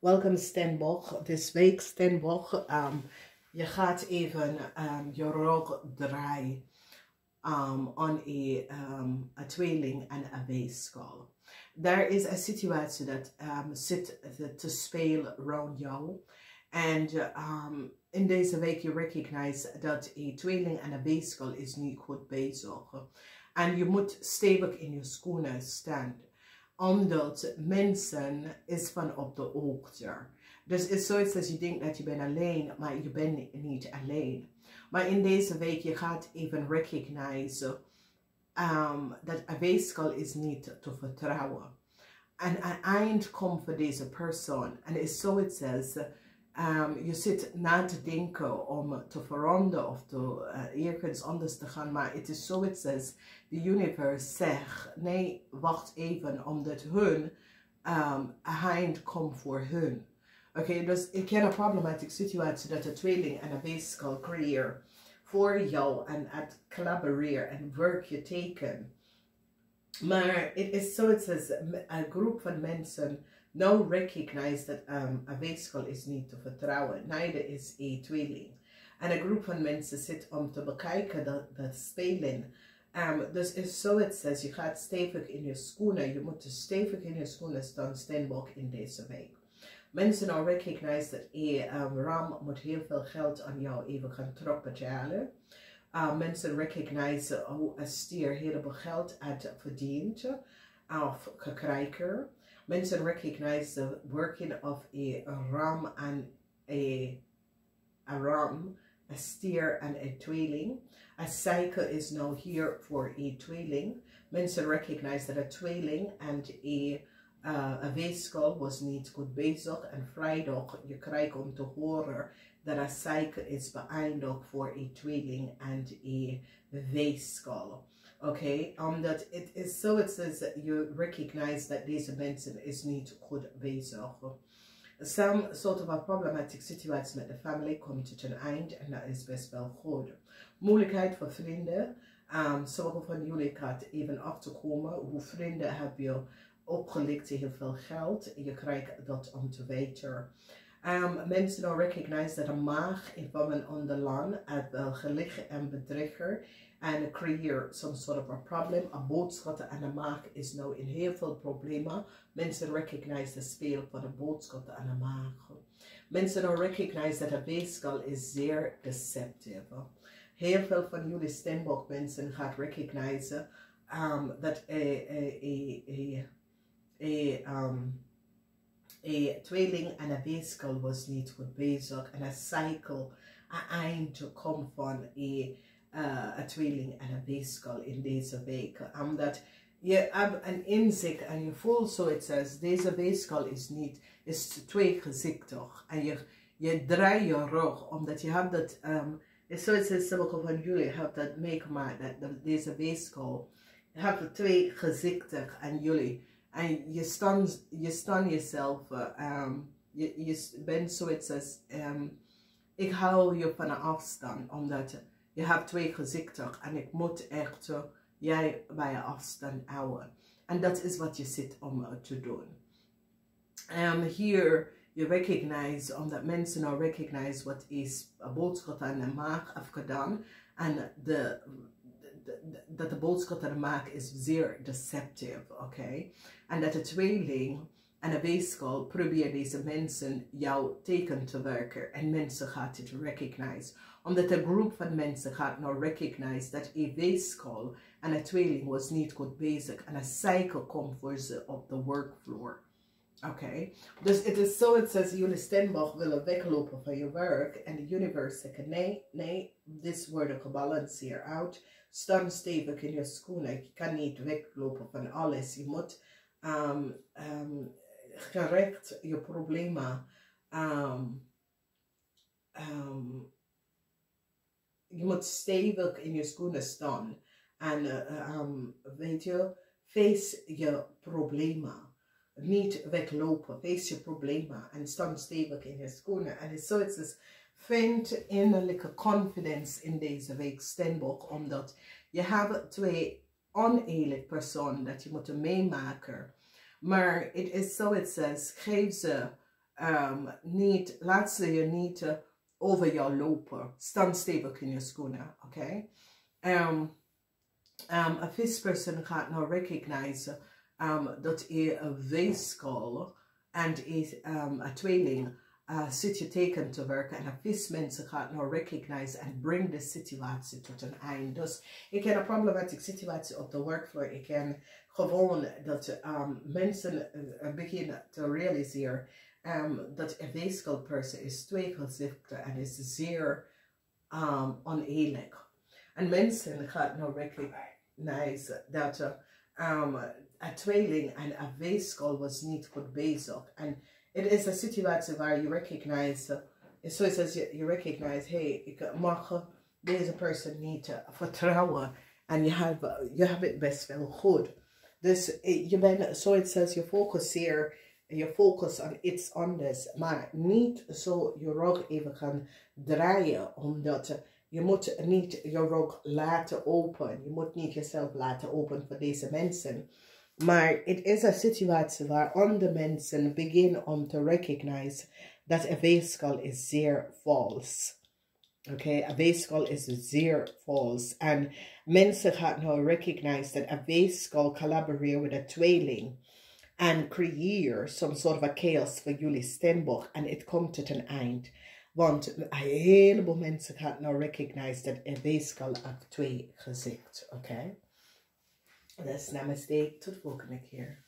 Welkom Steenbok. This week Steenbok, je gaat even je rug draaien on a tweeling en een weegschaal. There is a situatie dat zit te spelen rond jou. En in deze week je recognize dat een tweeling en een weegschaal is niet goed bezig. En je moet stevig in je schoenen staan. Omdat mensen is van op de hoogte. Dus het is zoiets als je denkt dat je bent alleen, maar je bent niet alleen. Maar in deze week je gaat even recognize dat een weegschaal is niet te vertrouwen. En een eind komt voor deze persoon. En het is zoiets als je zit na te denken om te veranderen of te ergens anders te gaan. Maar het is zoiets als de universe zegt, nee, wacht even, omdat hun een eind komt voor hun. Oké, dus ik ken een problematische situatie dat de tweeling en een weegschaal creëren voor jou en het collaboreren en werk je teken. Maar het is zoiets als een groep van mensen nou recognize dat een weegschaal is niet te vertrouwen. Neither is een tweeling. En een groep van mensen zit om te bekijken dat spelen. Dus het is zoiets als je gaat stevig in je schoenen. Je moet stevig in je schoenen staan, Steenbok, in deze week. Mensen nou recognize dat een ram moet heel veel geld aan jou even gaan terugbetalen. Mensen recognize hoe een stier heel veel geld had verdiend of gekregen. Mensen recognize the working of a ram and a ram, a stier and a tweeling. A cycle is now here for a tweeling. Mensen recognize that a tweeling and a weegschaal was niet goed bezig. En vrijdag je krijgt om te horen dat een cycle is beëindigd voor a tweeling and a weegschaal. Okay, omdat het is zo, it says that you recognize that deze mensen is niet goed bezig. Some sort of a problematic situatie met de familie komt tot een eind en dat is best wel goed. Moeilijkheid voor vrienden. Sommige van jullie gaat even achterkomen hoe vrienden hebben je opgelegd heel veel geld. Je krijgt dat om te weten. Mensen nou recognize dat een maag in van een onderland het wel gelicht en bedrieger. En creëer some sort of a problem. Een boodschap en een maag is nou in heel veel problemen. Mensen recognize de speel van de boodschap en de maag. Mensen nou recognize dat de weegschaal is zeer deceptief. Heel veel van jullie Steenbok mensen gaat recognize dat een tweeling en een weegschaal was niet goed bezig. En een cycle, een eind komt van een tweeling en een weegschaal in deze week. Omdat je hebt een inzicht en je voelt zoiets als deze weegschaal is tweegezichtig. En je draait je rug omdat je hebt dat, is zoiets als sommige van jullie hebben dat meegemaakt, dat deze weegschaal, je hebt het tweegezichtig en jullie. En je staan jezelf, je bent zoiets als, ik hou je van een afstand, omdat je hebt twee gezichten en ik moet echt jij bij je afstand houden. En dat is wat je zit om te doen. Hier, je recognize, omdat mensen nou recognize wat is een boodschap aan de maag heeft gedaan. En dat de boodschap aan de maag is zeer deceptief, oké? En dat de tweeling en de weegschaal probeert deze mensen jouw teken te werken. En mensen gaat het recognize. Omdat een groep van mensen gaat nou recognize dat een weegschaal en een tweeling was niet goed bezig. En een cycle komt voor ze op de workfloor. Oké, dus het is zo, het says jullie Steenbok willen weglopen van je werk. En de universe zegt nee, dit wordt gebalanceerd uit. Staan stevig in je schoenen. Je kan niet weglopen van alles. Je moet gerecht je problemen. Je moet stevig in je schoenen staan. En weet je, face je problemen. Niet weglopen, face je problemen en staan stevig in je schoenen. En zo is het, vind innerlijke confidence in deze week, Steenbok, omdat je hebt twee oneerlijke personen dat je moet meemaken. Maar het is zo, het says, geef ze niet, laatste, je niet over jou lopen. Stand stevig in je schoenen, oké? A visperson gaat nou recognize dat een weeskal en een tweeling zit je teken te werken. En een vismensen gaat nou recognize en bring de situatie tot een eind. Dus ik ken een problematische situatie op de workvloer. Ik ken gewoon dat mensen beginnen te realiseren dat een weeskalperson is twee gezichten en is zeer oneerlijk. En mensen gaan nou recognize dat een tweeling en een weeskal was niet goed bezig. En het is een situatie waar je recognize, zoals je recognize, hey, ik mag deze persoon niet vertrouwen. En je hebt het best wel goed. Dus je bent, zoals je focuseert, je focus on iets anders, maar niet zo je rug even gaan draaien, omdat je moet niet je rug laten open. Je moet niet jezelf laten open voor deze mensen. Maar het is een situatie waar andere mensen beginnen om te recognize dat een weeskal is zeer vals. Oké, een weeskal is zeer vals. En mensen gaan nou recognize dat een weeskal collaboreert met een tweeling. En creëer some sort of a chaos voor jullie Steenbok. En het komt tot een eind. Want een heleboel mensen gaan nou recognize dat een weeskal heeft twee gezichten. Oké? Dus namaste, tot volgende keer.